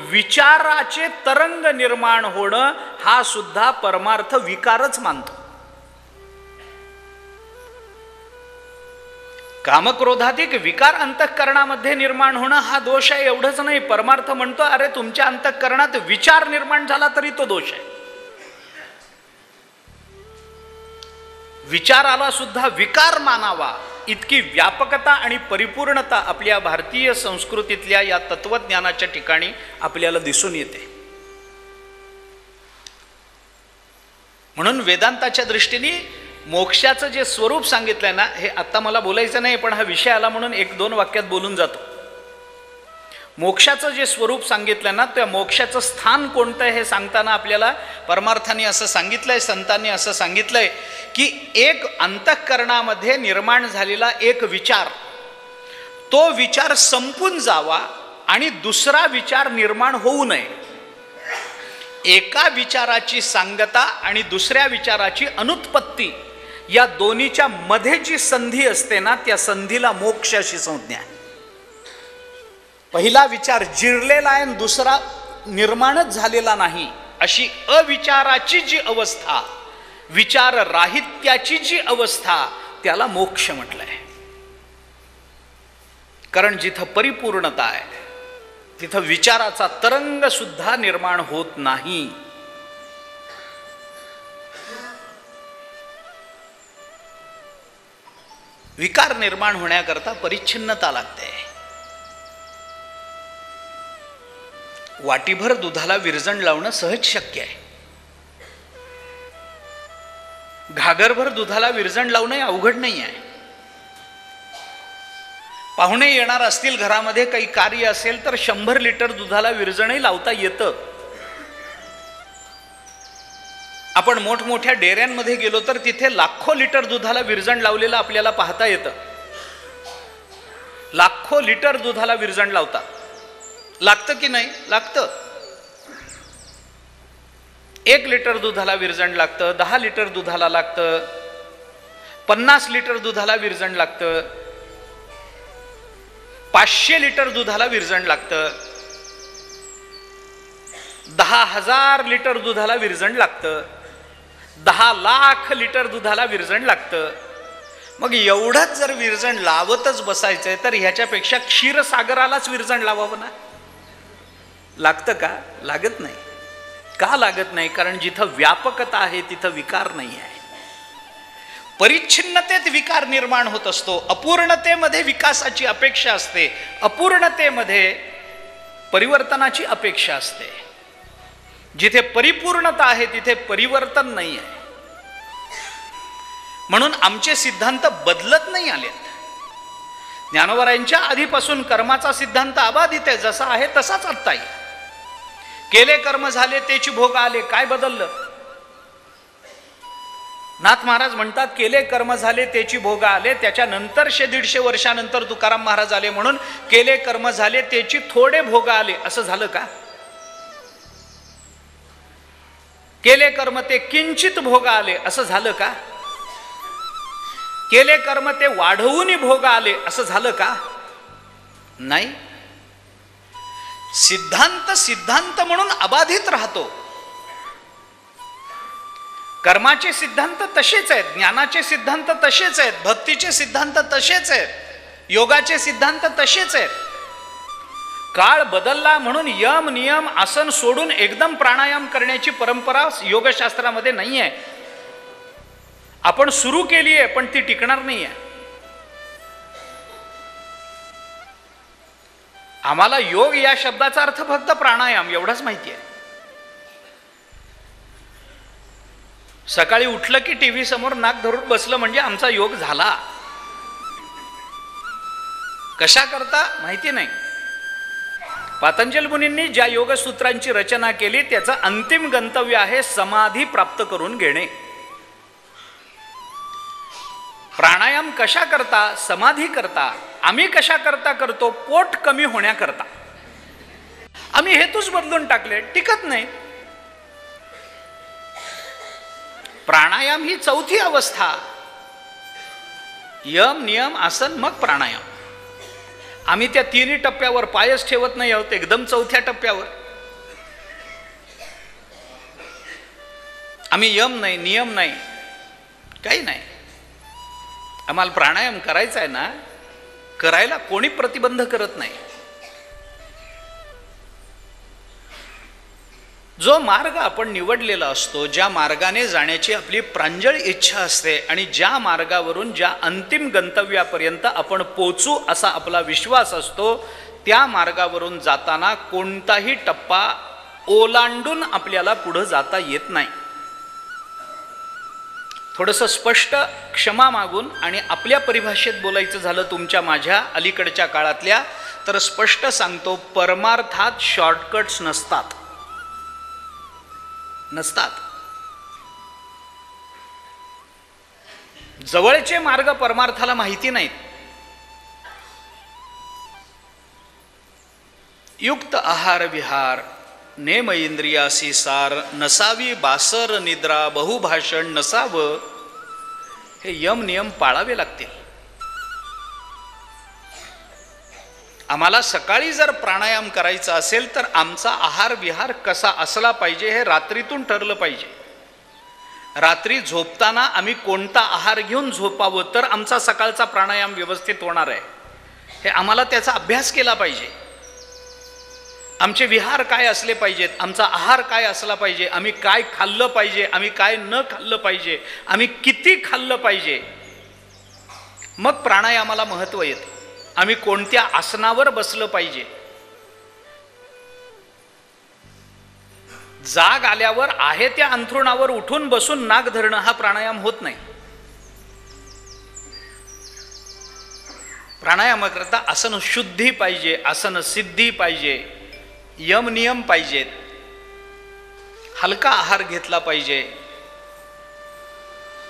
विचाराचे तरंग निर्माण होणं हा सुद्धा परमार्थ विकारच मानतो. कामक्रोधाधिक विकार अंतःकरणामध्ये निर्माण होणं हा दोष आहे एवढंच नाही. परमार्थ म्हणतो अरे तुमच्या अंतःकरणात विचार निर्माण झाला तरी तो दोष आहे. विचाराला सुद्धा विकार मानावा इतकी व्यापकता आणि परिपूर्णता आपल्या भारतीय संस्कृतीतल्या या तत्वज्ञानाच्या ठिकाणी आपल्याला दिसून येते. म्हणून वेदांताच्या दृष्टीने मोक्षाचं जे स्वरूप सांगितलंय ना, हे आता मला बोलायचं नाही, पण हा विषय आला म्हणून एक दोन वाक्यात बोलून जातो. मोक्षाचं जे स्वरूप सांगितलंय ना, त्या मोक्षाचं स्थान कोणतं हे सांगताना आपल्याला परमार्थाने असं सांगितलंय, संतांनी असं सांगितलंय की एक अंतःकरणामध्ये निर्माण झालेला एक विचार, तो विचार संपून जावा आणि दुसरा विचार निर्माण होऊ नये. एका विचाराची सांगता आणि दुसऱ्या विचाराची अनुत्पत्ती या दोन्हीच्या मध्ये जी संधी असते ना, त्या संधीला मोक्ष अशी संज्ञा आहे. पहिला विचार जिरलेला आहे आणि दुसरा निर्माणच झालेला नाही, अशी अविचाराची जी अवस्था, विचार राहित्याची जी अवस्था, त्याला मोक्ष म्हटलंय. कारण जिथं परिपूर्णता आहे तिथं विचाराचा तरंग सुद्धा निर्माण होत नाही. विकार निर्माण होण्याकरता परिच्छिन्नता लागते. वाटीभर दुधाला विरजण लावणं सहज शक्य आहे. घागरभर दुधाला विरजण लावणं अवघड नाही आहे. पाहुणे येणार असतील, घरामध्ये काही कार्य असेल तर 100 लिटर दुधाला विरजणही लावता येतं. आपण मोठमोठ्या डेऱ्यांमध्ये गेलो तर तिथे लाखो लिटर दुधाला विरजण लावलेलं आपल्याला पाहता येतं. लाखो लिटर दुधाला विरजण लावतात. लागतं की नाही? लागतं. 1 लिटर दुधाला विरजण लागतं, 10 लिटर दुधाला लागतं, 50 लिटर दुधाला विरजण लागतं, 500 लिटर दुधाला विरजण लागतं, 10,000 लिटर दुधाला विरजण लागतं, 10 लाख लिटर दुधाला विरजण लागतं. मग एवढंच जर विरजण लावतच बसायचंय तर ह्याच्यापेक्षा क्षीरसागरालाच विरजण लावावं ना. लागतं का? लागत नाही. का लागत नाही? कारण जिथं व्यापकता आहे तिथं विकार नाही आहे. परिच्छिन्नतेत विकार निर्माण होत असतो. अपूर्णतेमध्ये विकासाची अपेक्षा असते, अपूर्णतेमध्ये परिवर्तनाची अपेक्षा असते. जिथे परिपूर्णता आहे तिथे परिवर्तन नाही आहे. म्हणून आमचे सिद्धांत बदलत नाही आलेत. ज्ञानोबरायांच्या आधीपासून कर्माचा सिद्धांत अबाधित आहे, जसा आहे तसाच आत्ता आहे. केले कर्म झाले तेची भोग आले, काय बदललं? नाथ महाराज म्हणतात केले कर्म झाले तेची भोग आले. त्याच्यानंतर 100-150 वर्षानंतर तुकाराम महाराज आले म्हणून केले कर्म झाले तेची थोडे भोग आले, असं झालं का? केले कर्म ते किंचित भोग आले, असं झालं का? केले कर्म ते वाढवून भोग आले, असं झालं का? नाही. सिद्धांत सिद्धांत म्हणून अबाधित राहतो. कर्माचे सिद्धांत तसेच आहेत, ज्ञानाचे सिद्धांत तसेच आहेत, भक्तीचे सिद्धांत तसेच आहेत, योगाचे सिद्धांत तसेच आहेत. काळ बदलला म्हणून यम नियम आसन सोडून एकदम प्राणायाम करण्याची परंपरा योगशास्त्रामध्ये नाही आहे. आपण सुरू केली आहे पण ती टिकणार नाही आहे. आम्हाला योग या शब्दाचा अर्थ फक्त प्राणायाम एवढाच माहिती आहे. सकाळी उठलं की टीव्ही समोर नाक धरून बसलं म्हणजे आमचा योग झाला. कशा करता माहिती नाही. पातंजल मुनींनी ज्या योगसूत्रांची रचना केली त्याचं अंतिम गंतव्य आहे समाधी प्राप्त करून घेणे. प्राणायाम कशा करता? समाधी करता. आम्ही कशा करता करतो? पोट कमी होण्याकरता. आम्ही हेतूच बदलून टाकले, टिकत नाही. प्राणायाम ही चौथी अवस्था. यम नियम आसन मग प्राणायाम. आम्ही त्या 3 टप्प्यावर पायच ठेवत नाही आहोत, एकदम चौथ्या टप्प्यावर. आम्ही यम नाही, नियम नाही, काही नाही. आम्हाला प्राणायाम करायचा आहे ना, करायला कोणी प्रतिबंध करत नाही. जो मार्ग आपण निवडलेला असतो, ज्या मार्गाने जाण्याची आपली प्रांजळ इच्छा असते आणि ज्या मार्गावरून ज्या अंतिम गंतव्यापर्यंत आपण पोचू असा आपला विश्वास असतो, त्या मार्गावरून जाताना कोणताही टप्पा ओलांडून आपल्याला पुढे जाता येत नाही. थोडंसं स्पष्ट क्षमा मागून आणि आपल्या परिभाषेत बोलायचं झालं तुमच्या माझ्या अलीकडच्या काळातल्या, तर स्पष्ट सांगतो, परमार्थात शॉर्टकट्स नसतात. जवळचे मार्ग परमार्थाला माहिती नाहीत. युक्त आहार विहार, नेम इंद्रियासी सार, नसावी बासर निद्रा, बहुभाषण नसावं, हे यम नियम पाळावे लागतील. आम्हाला सकाळी जर प्राणायाम करायचा असेल तर आमचा आहार विहार कसा असला पाहिजे हे रात्रीतून ठरलं पाहिजे. रात्री झोपताना आम्ही कोणता आहार घेऊन झोपावं तर आमचा सकाळचा प्राणायाम व्यवस्थित होणार आहे, हे आम्हाला त्याचा अभ्यास केला पाहिजे. आमचे विहार काय असले पाहिजेत, आमचा आहार काय असला पाहिजे, आम्ही काय खाल्लं पाहिजे, आम्ही काय न खाल्लं पाहिजे, आम्ही किती खाल्लं पाहिजे, मग प्राणायामाला महत्त्व येतं. आम्ही कोणत्या आसनावर बसलं पाहिजे. जाग आल्यावर आहे त्या अंथरुणावर उठून बसून नाक धरणं हा प्राणायाम होत नाही. प्राणायामाकरता आसन शुद्धी पाहिजे, आसन सिद्धी पाहिजे, यम नियम पाहिजेत, हलका आहार घेतला पाहिजे,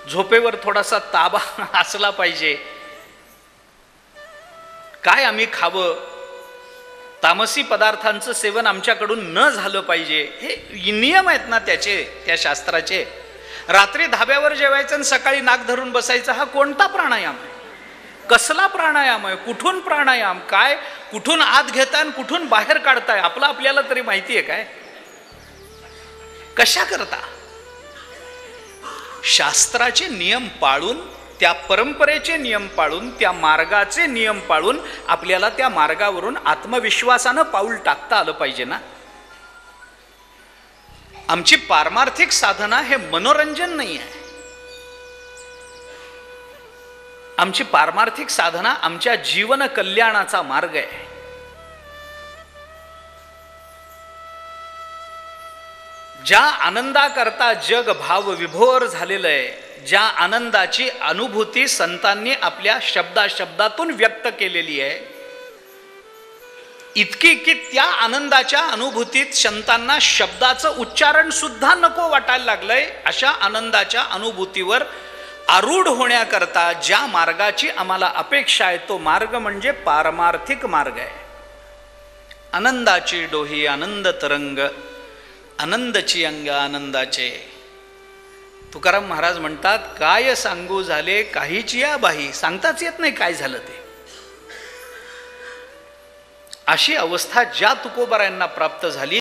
झोपेवर थोडासा ताबा असला पाहिजे. काय आम्ही खावं, तामसी पदार्थांचं सेवन आमच्याकडून न झालं पाहिजे, हे नियम आहेत ना त्याचे, त्या शास्त्राचे. रात्री धाब्यावर जेवायचं आणि सकाळी नाक धरून बसायचं, हा कोणता प्राणायाम आहे? कसला प्राणायाम आहे? कुठून प्राणायाम? काय कुठून आत घेताय आणि कुठून बाहेर काढताय आपला आपल्याला तरी माहिती आहे काय? कशा करता? शास्त्राचे नियम पाळून, त्या परंपरेचे नियम पाळून, त्या मार्गाचे नियम पाळून आपल्याला त्या मार्गावरून आत्मविश्वासानं पाऊल टाकता आलं पाहिजे ना. आमची पारमार्थिक साधना हे मनोरंजन नाही आहे. आमची पारमार्थिक साधना आमच्या जीवन कल्याणाचा मार्ग आहे. ज्या आनंदाकरता जग भाव विभोर झालेलं आहे, ज्या आनंदाची अनुभूती संतांनी आपल्या शब्दातून व्यक्त केलेली आहे, इतकी की त्या आनंदाच्या अनुभूतीत संतांना शब्दाचं उच्चारण सुद्धा नको वाटायला लागलंय. अशा आनंदाच्या अनुभूतीवर आरूढ होण्याकरता ज्या मार्गाची आम्हाला अपेक्षा आहे तो मार्ग म्हणजे पारमार्थिक मार्ग आहे. आनंदाची डोही आनंद तरंग, आनंदची अंग आनंदाचे. तुकाराम महाराज म्हणतात, काय सांगू झाले काहीची या बाही, सांगताच येत नाही काय झालं ते. अशी अवस्था ज्या तुकोबारायांना प्राप्त झाली